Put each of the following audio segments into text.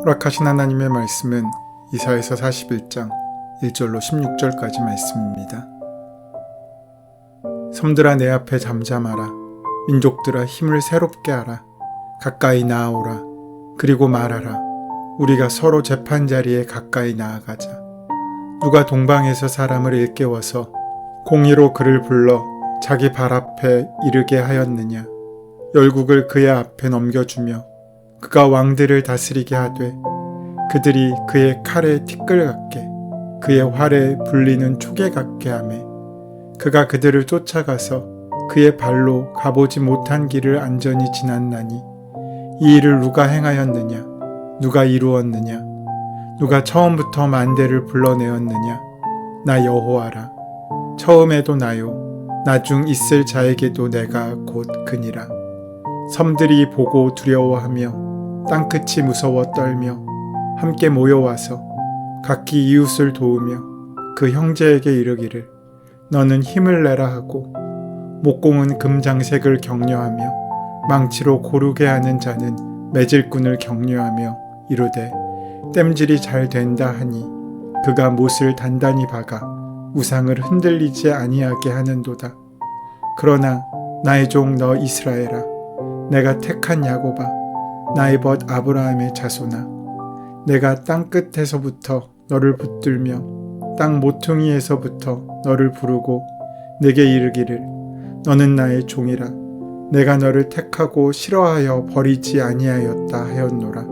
허락하신 하나님의 말씀은 이사야서 41장 1절로 16절까지 말씀입니다. 섬들아 내 앞에 잠잠하라. 민족들아 힘을 새롭게 하라. 가까이 나아오라. 그리고 말하라. 우리가 서로 재판자리에 가까이 나아가자. 누가 동방에서 사람을 일깨워서 공의로 그를 불러 자기 발 앞에 이르게 하였느냐. 열국을 그의 앞에 넘겨주며 그가 왕들을 다스리게 하되 그들이 그의 칼에 티끌 같게 그의 활에 불리는 초계 같게 하매 그가 그들을 쫓아가서 그의 발로 가보지 못한 길을 안전히 지났나니 이 일을 누가 행하였느냐 누가 이루었느냐 누가 처음부터 만대를 불러내었느냐 나 여호와라 처음에도 나요 나중 있을 자에게도 내가 곧 그니라. 섬들이 보고 두려워하며 땅끝이 무서워 떨며 함께 모여와서 각기 이웃을 도우며 그 형제에게 이르기를 너는 힘을 내라 하고 목공은 금장색을 격려하며 망치로 고르게 하는 자는 매질꾼을 격려하며 이르되 땜질이 잘 된다 하니 그가 못을 단단히 박아 우상을 흔들리지 아니하게 하는도다. 그러나 나의 종 너 이스라엘아 내가 택한 야곱아 나의 벗 아브라함의 자손아 내가 땅끝에서부터 너를 붙들며 땅 모퉁이에서부터 너를 부르고 내게 이르기를 너는 나의 종이라 내가 너를 택하고 싫어하여 버리지 아니하였다 하였노라.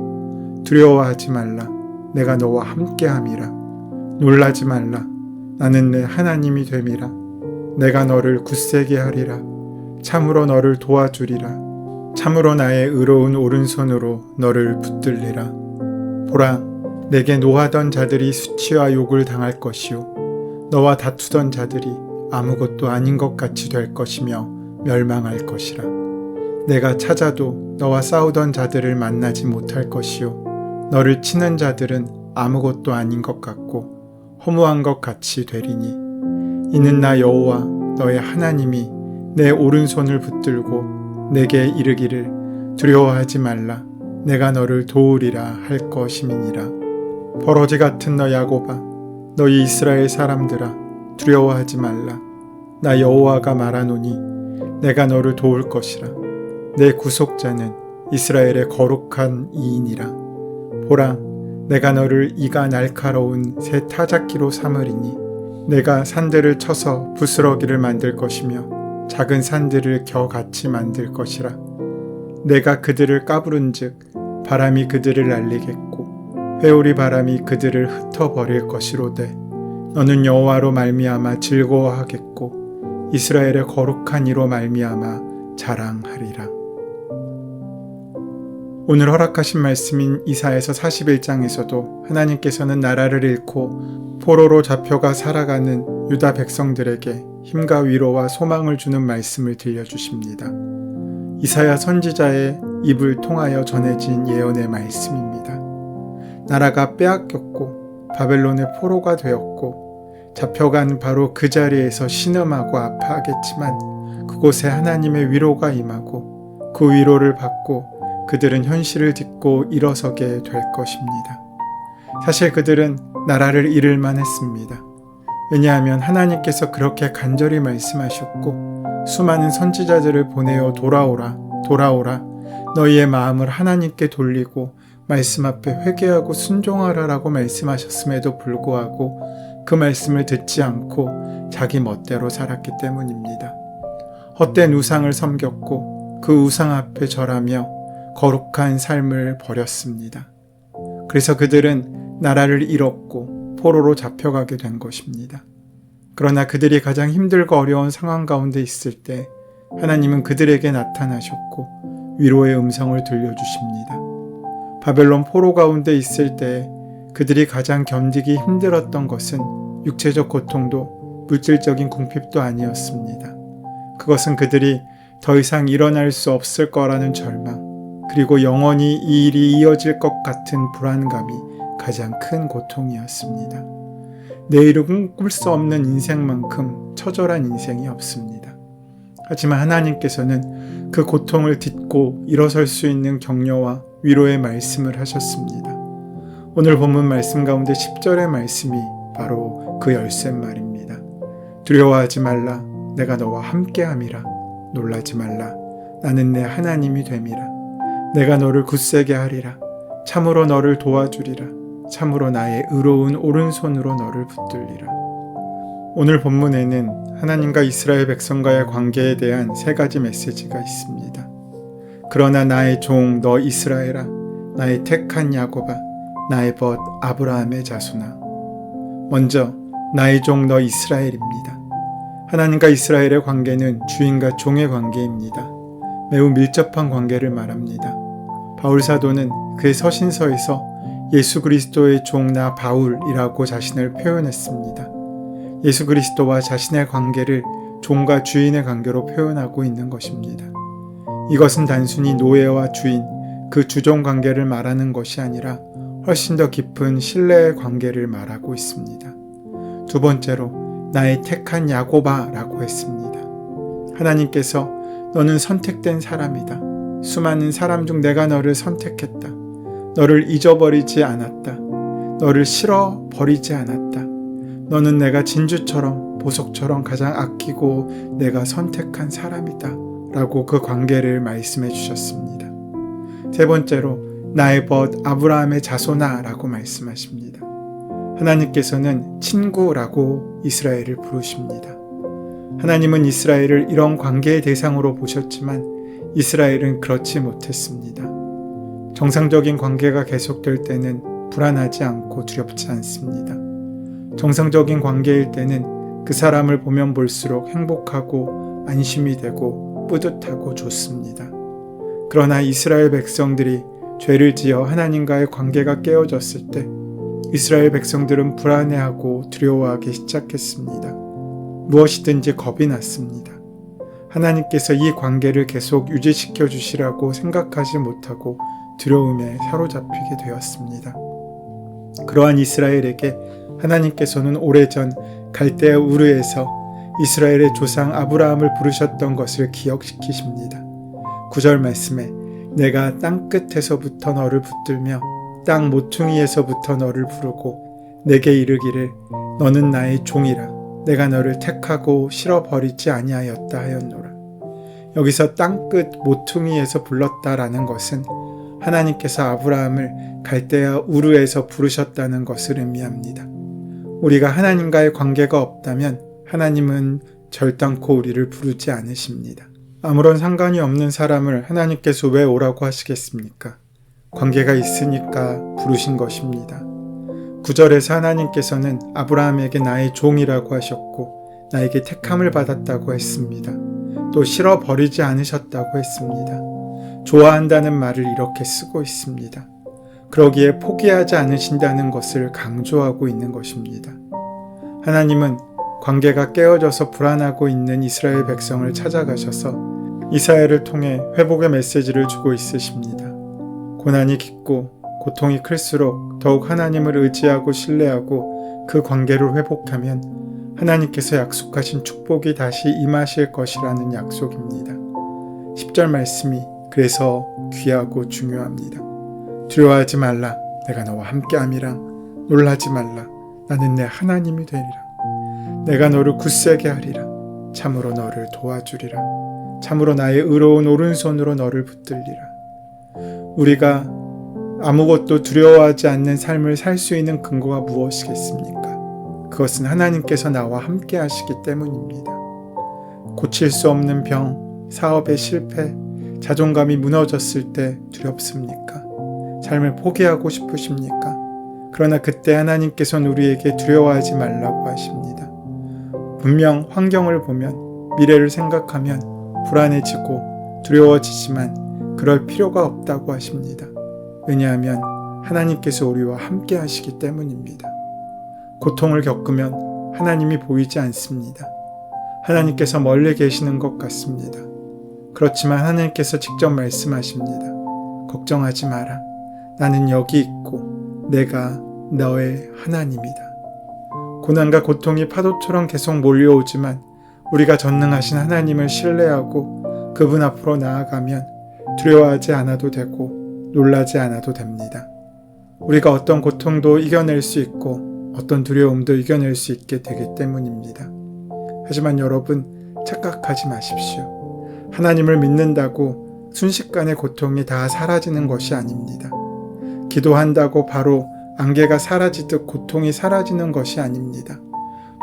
두려워하지 말라 내가 너와 함께함이라. 놀라지 말라 나는 내 하나님이 됨이라. 내가 너를 굳세게 하리라. 참으로 너를 도와주리라. 참으로 나의 의로운 오른손으로 너를 붙들리라. 보라 내게 노하던 자들이 수치와 욕을 당할 것이요 너와 다투던 자들이 아무것도 아닌 것 같이 될 것이며 멸망할 것이라. 내가 찾아도 너와 싸우던 자들을 만나지 못할 것이요 너를 치는 자들은 아무것도 아닌 것 같고 허무한 것 같이 되리니 이는 나 여호와 너의 하나님이 내 오른손을 붙들고 내게 이르기를 두려워하지 말라 내가 너를 도우리라 할 것임이니라. 버러지 같은 너 야곱아 너희 이스라엘 사람들아 두려워하지 말라 나 여호와가 말하노니 내가 너를 도울 것이라. 내 구속자는 이스라엘의 거룩한 이인이라. 보라 내가 너를 이가 날카로운 새 타작기로 삼으리니 내가 산들을 쳐서 부스러기를 만들 것이며 작은 산들을 겨같이 만들 것이라. 내가 그들을 까부른즉 바람이 그들을 날리겠고 회오리 바람이 그들을 흩어버릴 것이로되 너는 여호와로 말미암아 즐거워하겠고 이스라엘의 거룩한 이로 말미암아 자랑하리라. 오늘 허락하신 말씀인 이사야서 41장에서도 하나님께서는 나라를 잃고 포로로 잡혀가 살아가는 유다 백성들에게 힘과 위로와 소망을 주는 말씀을 들려주십니다. 이사야 선지자의 입을 통하여 전해진 예언의 말씀입니다. 나라가 빼앗겼고 바벨론의 포로가 되었고 잡혀간 바로 그 자리에서 신음하고 아파하겠지만 그곳에 하나님의 위로가 임하고 그 위로를 받고 그들은 현실을 딛고 일어서게 될 것입니다. 사실 그들은 나라를 잃을 만했습니다. 왜냐하면 하나님께서 그렇게 간절히 말씀하셨고 수많은 선지자들을 보내어 돌아오라 돌아오라 너희의 마음을 하나님께 돌리고 말씀 앞에 회개하고 순종하라라고 말씀하셨음에도 불구하고 그 말씀을 듣지 않고 자기 멋대로 살았기 때문입니다. 헛된 우상을 섬겼고 그 우상 앞에 절하며 거룩한 삶을 버렸습니다. 그래서 그들은 나라를 잃었고 포로로 잡혀가게 된 것입니다. 그러나 그들이 가장 힘들고 어려운 상황 가운데 있을 때 하나님은 그들에게 나타나셨고 위로의 음성을 들려주십니다. 바벨론 포로 가운데 있을 때 그들이 가장 견디기 힘들었던 것은 육체적 고통도 물질적인 궁핍도 아니었습니다. 그것은 그들이 더 이상 일어날 수 없을 거라는 절망, 그리고 영원히 이 일이 이어질 것 같은 불안감이 가장 큰 고통이었습니다. 내일은 꿈꿀 수 없는 인생만큼 처절한 인생이 없습니다. 하지만 하나님께서는 그 고통을 딛고 일어설 수 있는 격려와 위로의 말씀을 하셨습니다. 오늘 본문 말씀 가운데 10절의 말씀이 바로 그 열쇠말입니다. 두려워하지 말라. 내가 너와 함께함이라. 놀라지 말라. 나는 내 하나님이 됨이라. 내가 너를 굳세게 하리라. 참으로 너를 도와주리라. 참으로 나의 의로운 오른손으로 너를 붙들리라. 오늘 본문에는 하나님과 이스라엘 백성과의 관계에 대한 세 가지 메시지가 있습니다. 그러나 나의 종 너 이스라엘아, 나의 택한 야곱아, 나의 벗 아브라함의 자손아. 먼저 나의 종 너 이스라엘입니다. 하나님과 이스라엘의 관계는 주인과 종의 관계입니다. 매우 밀접한 관계를 말합니다. 바울 사도는 그의 서신서에서 예수 그리스도의 종 나 바울이라고 자신을 표현했습니다. 예수 그리스도와 자신의 관계를 종과 주인의 관계로 표현하고 있는 것입니다. 이것은 단순히 노예와 주인, 그 주종 관계를 말하는 것이 아니라 훨씬 더 깊은 신뢰의 관계를 말하고 있습니다. 두 번째로 나의 택한 야곱아 라고 했습니다. 하나님께서 너는 선택된 사람이다. 수많은 사람 중 내가 너를 선택했다. 너를 잊어버리지 않았다. 너를 싫어버리지 않았다. 너는 내가 진주처럼 보석처럼 가장 아끼고 내가 선택한 사람이다 라고 그 관계를 말씀해 주셨습니다. 세 번째로 나의 벗 아브라함의 자손아 라고 말씀하십니다. 하나님께서는 친구라고 이스라엘을 부르십니다. 하나님은 이스라엘을 이런 관계의 대상으로 보셨지만 이스라엘은 그렇지 못했습니다. 정상적인 관계가 계속될 때는 불안하지 않고 두렵지 않습니다. 정상적인 관계일 때는 그 사람을 보면 볼수록 행복하고 안심이 되고 뿌듯하고 좋습니다. 그러나 이스라엘 백성들이 죄를 지어 하나님과의 관계가 깨어졌을 때 이스라엘 백성들은 불안해하고 두려워하기 시작했습니다. 무엇이든지 겁이 났습니다. 하나님께서 이 관계를 계속 유지시켜 주시라고 생각하지 못하고 두려움에 사로잡히게 되었습니다. 그러한 이스라엘에게 하나님께서는 오래전 갈대아 우르에서 이스라엘의 조상 아브라함을 부르셨던 것을 기억시키십니다. 9절 말씀에 내가 땅끝에서부터 너를 붙들며 땅 모퉁이에서부터 너를 부르고 내게 이르기를 너는 나의 종이라 내가 너를 택하고 실어버리지 아니하였다 하였노라. 여기서 땅끝 모퉁이에서 불렀다라는 것은 하나님께서 아브라함을 갈대아 우르에서 부르셨다는 것을 의미합니다. 우리가 하나님과의 관계가 없다면 하나님은 절단코 우리를 부르지 않으십니다. 아무런 상관이 없는 사람을 하나님께서 왜 오라고 하시겠습니까? 관계가 있으니까 부르신 것입니다. 9절에서 하나님께서는 아브라함에게 나의 종이라고 하셨고 나에게 택함을 받았다고 했습니다. 또 실어버리지 않으셨다고 했습니다. 좋아한다는 말을 이렇게 쓰고 있습니다. 그러기에 포기하지 않으신다는 것을 강조하고 있는 것입니다. 하나님은 관계가 깨어져서 불안하고 있는 이스라엘 백성을 찾아가셔서 이사야를 통해 회복의 메시지를 주고 있으십니다. 고난이 깊고 고통이 클수록 더욱 하나님을 의지하고 신뢰하고 그 관계를 회복하면 하나님께서 약속하신 축복이 다시 임하실 것이라는 약속입니다. 10절 말씀이 그래서 귀하고 중요합니다. 두려워하지 말라. 내가 너와 함께함이라. 놀라지 말라. 나는 내 하나님이 되리라. 내가 너를 굳세게 하리라. 참으로 너를 도와주리라. 참으로 나의 의로운 오른손으로 너를 붙들리라. 우리가 아무것도 두려워하지 않는 삶을 살 수 있는 근거가 무엇이겠습니까? 그것은 하나님께서 나와 함께 하시기 때문입니다. 고칠 수 없는 병, 사업의 실패, 자존감이 무너졌을 때 두렵습니까? 삶을 포기하고 싶으십니까? 그러나 그때 하나님께서는 우리에게 두려워하지 말라고 하십니다. 분명 환경을 보면 미래를 생각하면 불안해지고 두려워지지만 그럴 필요가 없다고 하십니다. 왜냐하면 하나님께서 우리와 함께 하시기 때문입니다. 고통을 겪으면 하나님이 보이지 않습니다. 하나님께서 멀리 계시는 것 같습니다. 그렇지만 하나님께서 직접 말씀하십니다. 걱정하지 마라. 나는 여기 있고 내가 너의 하나님이다. 고난과 고통이 파도처럼 계속 몰려오지만 우리가 전능하신 하나님을 신뢰하고 그분 앞으로 나아가면 두려워하지 않아도 되고 놀라지 않아도 됩니다. 우리가 어떤 고통도 이겨낼 수 있고 어떤 두려움도 이겨낼 수 있게 되기 때문입니다. 하지만 여러분, 착각하지 마십시오. 하나님을 믿는다고 순식간에 고통이 다 사라지는 것이 아닙니다. 기도한다고 바로 안개가 사라지듯 고통이 사라지는 것이 아닙니다.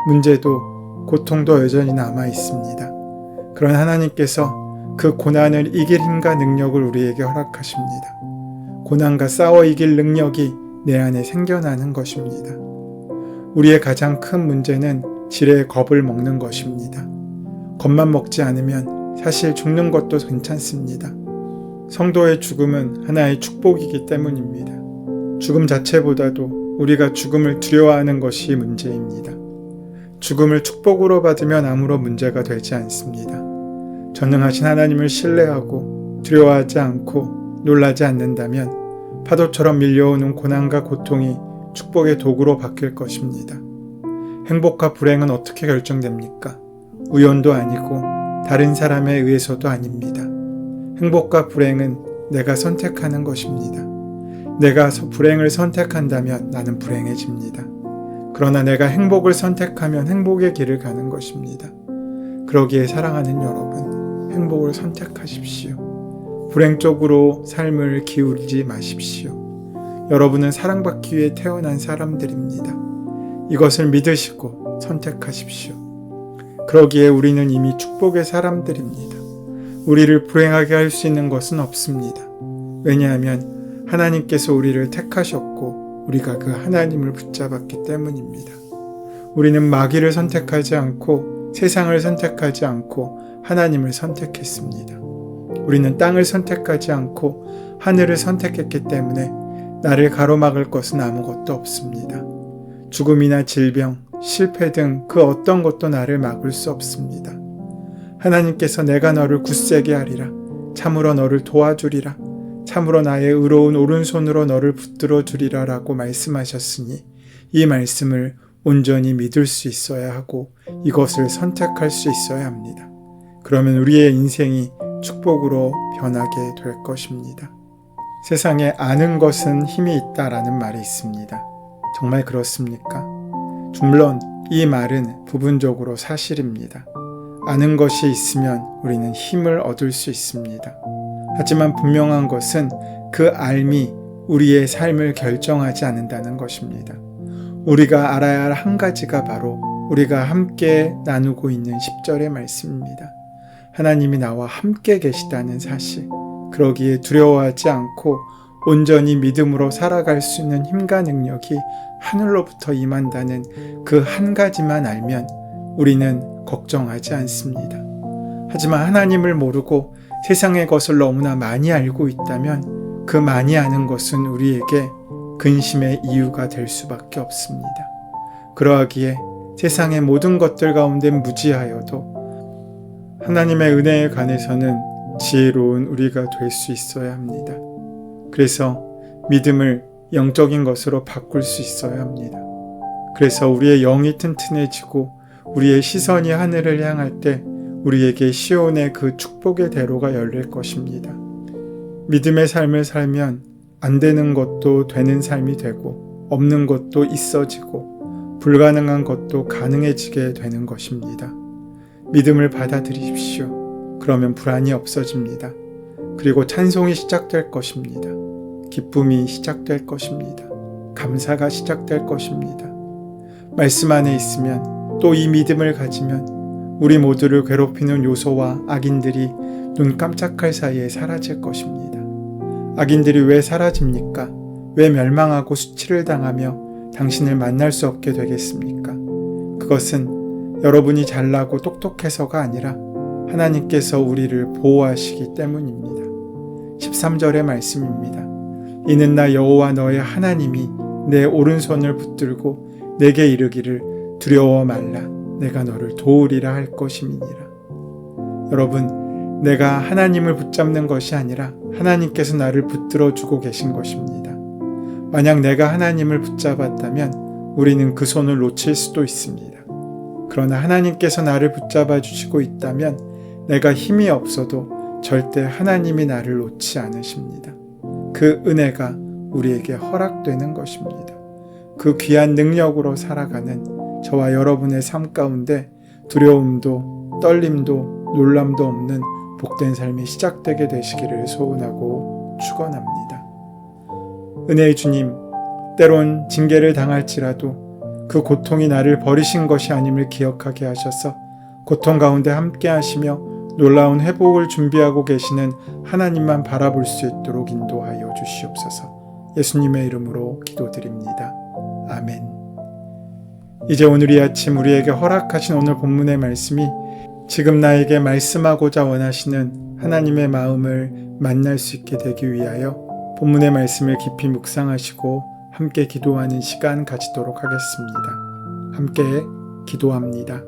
문제도 고통도 여전히 남아 있습니다. 그런 하나님께서 그 고난을 이길 힘과 능력을 우리에게 허락하십니다. 고난과 싸워 이길 능력이 내 안에 생겨나는 것입니다. 우리의 가장 큰 문제는 지레의 겁을 먹는 것입니다. 겁만 먹지 않으면 사실 죽는 것도 괜찮습니다. 성도의 죽음은 하나의 축복이기 때문입니다. 죽음 자체보다도 우리가 죽음을 두려워하는 것이 문제입니다. 죽음을 축복으로 받으면 아무런 문제가 되지 않습니다. 전능하신 하나님을 신뢰하고 두려워하지 않고 놀라지 않는다면 파도처럼 밀려오는 고난과 고통이 축복의 도구로 바뀔 것입니다. 행복과 불행은 어떻게 결정됩니까? 우연도 아니고 다른 사람에 의해서도 아닙니다. 행복과 불행은 내가 선택하는 것입니다. 내가 불행을 선택한다면 나는 불행해집니다. 그러나 내가 행복을 선택하면 행복의 길을 가는 것입니다. 그러기에 사랑하는 여러분, 행복을 선택하십시오. 불행 쪽으로 삶을 기울이지 마십시오. 여러분은 사랑받기 위해 태어난 사람들입니다. 이것을 믿으시고 선택하십시오. 그러기에 우리는 이미 축복의 사람들입니다. 우리를 불행하게 할 수 있는 것은 없습니다. 왜냐하면 하나님께서 우리를 택하셨고 우리가 그 하나님을 붙잡았기 때문입니다. 우리는 마귀를 선택하지 않고 세상을 선택하지 않고 하나님을 선택했습니다. 우리는 땅을 선택하지 않고 하늘을 선택했기 때문에 나를 가로막을 것은 아무것도 없습니다. 죽음이나 질병, 실패 등 그 어떤 것도 나를 막을 수 없습니다. 하나님께서 내가 너를 굳세게 하리라. 참으로 너를 도와주리라. 참으로 나의 의로운 오른손으로 너를 붙들어 주리라 라고 말씀하셨으니 이 말씀을 온전히 믿을 수 있어야 하고 이것을 선택할 수 있어야 합니다. 그러면 우리의 인생이 축복으로 변하게 될 것입니다. 세상에 아는 것은 힘이 있다라는 말이 있습니다. 정말 그렇습니까? 물론 이 말은 부분적으로 사실입니다. 아는 것이 있으면 우리는 힘을 얻을 수 있습니다. 하지만 분명한 것은 그 알미 우리의 삶을 결정하지 않는다는 것입니다. 우리가 알아야 할 한 가지가 바로 우리가 함께 나누고 있는 10절의 말씀입니다. 하나님이 나와 함께 계시다는 사실, 그러기에 두려워하지 않고 온전히 믿음으로 살아갈 수 있는 힘과 능력이 하늘로부터 임한다는 그 한 가지만 알면 우리는 걱정하지 않습니다. 하지만 하나님을 모르고 세상의 것을 너무나 많이 알고 있다면 그 많이 아는 것은 우리에게 근심의 이유가 될 수밖에 없습니다. 그러하기에 세상의 모든 것들 가운데 무지하여도 하나님의 은혜에 관해서는 지혜로운 우리가 될 수 있어야 합니다. 그래서 믿음을 영적인 것으로 바꿀 수 있어야 합니다. 그래서 우리의 영이 튼튼해지고 우리의 시선이 하늘을 향할 때 우리에게 시온의 그 축복의 대로가 열릴 것입니다. 믿음의 삶을 살면 안 되는 것도 되는 삶이 되고 없는 것도 있어지고 불가능한 것도 가능해지게 되는 것입니다. 믿음을 받아들이십시오. 그러면 불안이 없어집니다. 그리고 찬송이 시작될 것입니다. 기쁨이 시작될 것입니다. 감사가 시작될 것입니다. 말씀 안에 있으면 또 이 믿음을 가지면 우리 모두를 괴롭히는 요소와 악인들이 눈 깜짝할 사이에 사라질 것입니다. 악인들이 왜 사라집니까? 왜 멸망하고 수치를 당하며 당신을 만날 수 없게 되겠습니까? 그것은 여러분이 잘나고 똑똑해서가 아니라 하나님께서 우리를 보호하시기 때문입니다. 13절의 말씀입니다. 이는 나 여호와 너의 하나님이 내 오른손을 붙들고 내게 이르기를 두려워 말라. 내가 너를 도우리라 할 것임이니라. 여러분, 내가 하나님을 붙잡는 것이 아니라 하나님께서 나를 붙들어 주고 계신 것입니다. 만약 내가 하나님을 붙잡았다면 우리는 그 손을 놓칠 수도 있습니다. 그러나 하나님께서 나를 붙잡아 주시고 있다면 내가 힘이 없어도 절대 하나님이 나를 놓지 않으십니다. 그 은혜가 우리에게 허락되는 것입니다. 그 귀한 능력으로 살아가는 저와 여러분의 삶 가운데 두려움도 떨림도 놀람도 없는 복된 삶이 시작되게 되시기를 소원하고 축원합니다. 은혜의 주님, 때론 징계를 당할지라도 그 고통이 나를 버리신 것이 아님을 기억하게 하셔서 고통 가운데 함께 하시며 놀라운 회복을 준비하고 계시는 하나님만 바라볼 수 있도록 인도하여 주시옵소서. 예수님의 이름으로 기도드립니다. 아멘. 이제 오늘 이 아침 우리에게 허락하신 오늘 본문의 말씀이 지금 나에게 말씀하고자 원하시는 하나님의 마음을 만날 수 있게 되기 위하여 본문의 말씀을 깊이 묵상하시고 함께 기도하는 시간 가지도록 하겠습니다. 함께 기도합니다.